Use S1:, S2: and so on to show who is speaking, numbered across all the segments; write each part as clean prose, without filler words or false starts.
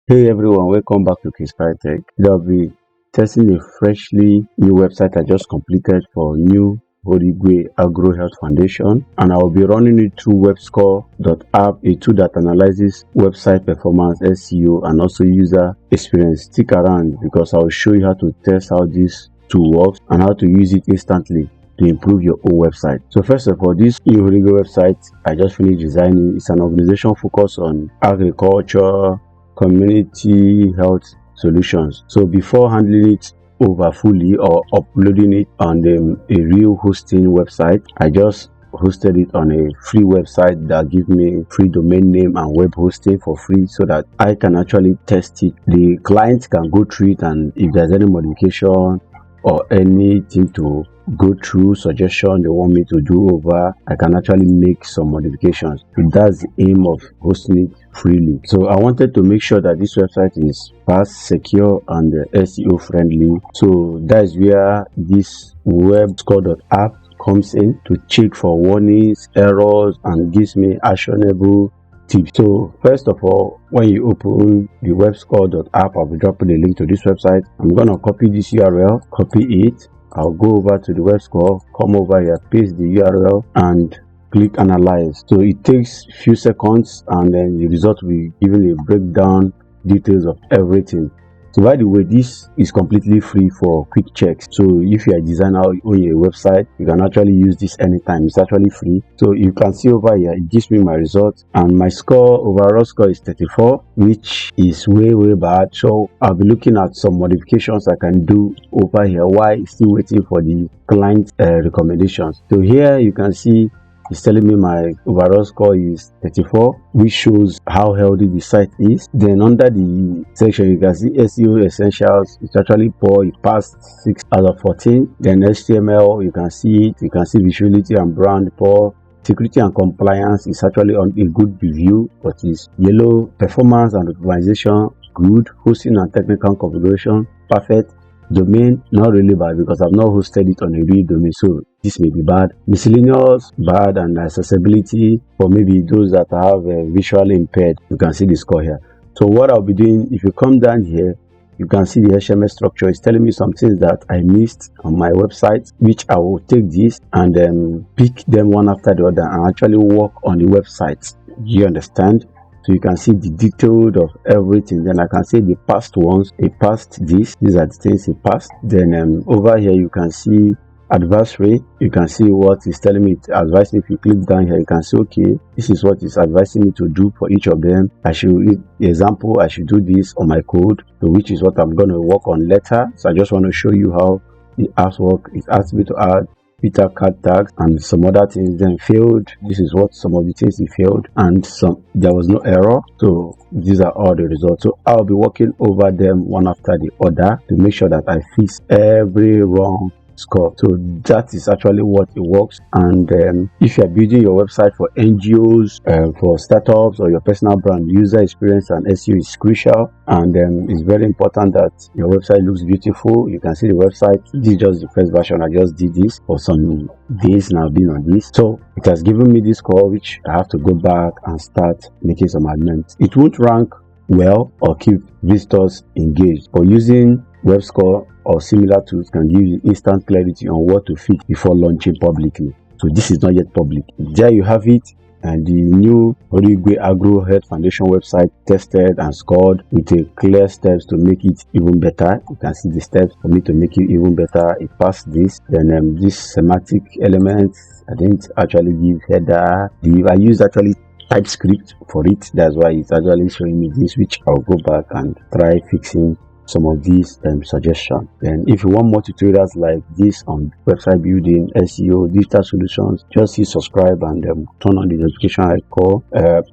S1: Hey everyone, welcome back to Kinspire Tech. I'll be testing a freshly new website I just completed for new Horigwe Agro Health Foundation, and I will be running it through WebScore.app, a tool that analyzes website performance, SEO, and also user experience. Stick around because I will show you how to test how this tool works and how to use it instantly to improve your own website. So first of all, this new Horigwe website I just finished designing is an organization focused on agriculture, community health solutions. So before handling it over fully or uploading it on a real hosting website, I just hosted it on a free website that gives me free domain name and web hosting for free so that I can actually test it. The client can go through it, and if there's any modification or anything to go through, suggestion they want me to do over, I can actually make some modifications. So that's the aim of hosting it freely. So I wanted to make sure that this website is fast, secure, and SEO friendly. So that's where this WebScore.app comes in to check for warnings, errors, and gives me actionable tips. So first of all, when you open the WebScore.app, I'll be dropping a link to this website. I'm gonna copy this URL, copy it. I'll go over to the WebScore, come over here, paste the URL, and click analyze. So it takes few seconds, and then the result will be given a breakdown, details of everything. So by the way, this is completely free for quick checks. So if you are a designer on your website, you can actually use this anytime. It's actually free. So you can see over here, it gives me my results, and my score, overall score, is 34, which is way bad. So I'll be looking at some modifications I can do over here while still waiting for the client recommendations. So here you can see it's telling me my overall score is 34, which shows how healthy the site is. Then under the section, you can see SEO essentials. It's actually poor. It passed 6 out of 14. Then HTML, you can see it. You can see visuality and brand poor. Security and compliance is actually on a good review, but is yellow. Performance and optimization good. Hosting and technical configuration perfect. Domain not really bad because I've not hosted it on a real domain, so this may be bad. Miscellaneous bad, and accessibility for maybe those that have visually impaired. You can see the score here. So what I'll be doing, if you come down here, you can see the HTML structure. It's telling me some things that I missed on my website, which I will take this and then pick them one after the other and actually work on the website. You understand? So you can see the detail of everything. Then I can see the past ones. They passed this. These are the things he passed. Then over here you can see advisory. You can see what is telling me. Advice. If you click down here, you can see, okay, this is what is advising me to do for each of them. I should, example, I should do this on my code, so which is what I'm going to work on later. So I just want to show you how the apps work. It asks me to add Peter card tags and some other things. Then failed. This is what some of the things he failed, and there was no error. So these are all the results. So I'll be working over them one after the other to make sure that I fix every wrong score. So that is actually what it works. And if you're building your website for NGOs, for startups, or your personal brand, user experience and SEO is crucial, and it's very important that your website looks beautiful. You can see the website. This is just the first version. I just did this for some days now, been on this, so it has given me this score, which I have to go back and start making some amendments. It won't rank well or keep visitors engaged, but using WebScore or similar tools can give you instant clarity on what to fix before launching publicly. So this is not yet public. There you have it, and the new Horigwe Agro Health Foundation website tested and scored with a clear steps to make it even better. You can see the steps for me to make it even better. It passed this. Then this semantic element, I didn't actually give header. I used actually TypeScript for it. That's why it's actually showing me this, which I'll go back and try fixing some of these suggestions. Then if you want more tutorials like this on website building, SEO, digital solutions, just hit subscribe and turn on the notification icon.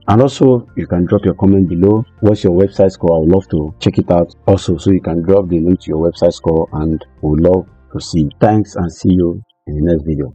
S1: And also you can drop your comment below. What's your website score? I would love to check it out also, so you can drop the link to your website score and we would love to see. Thanks, and see you in the next video.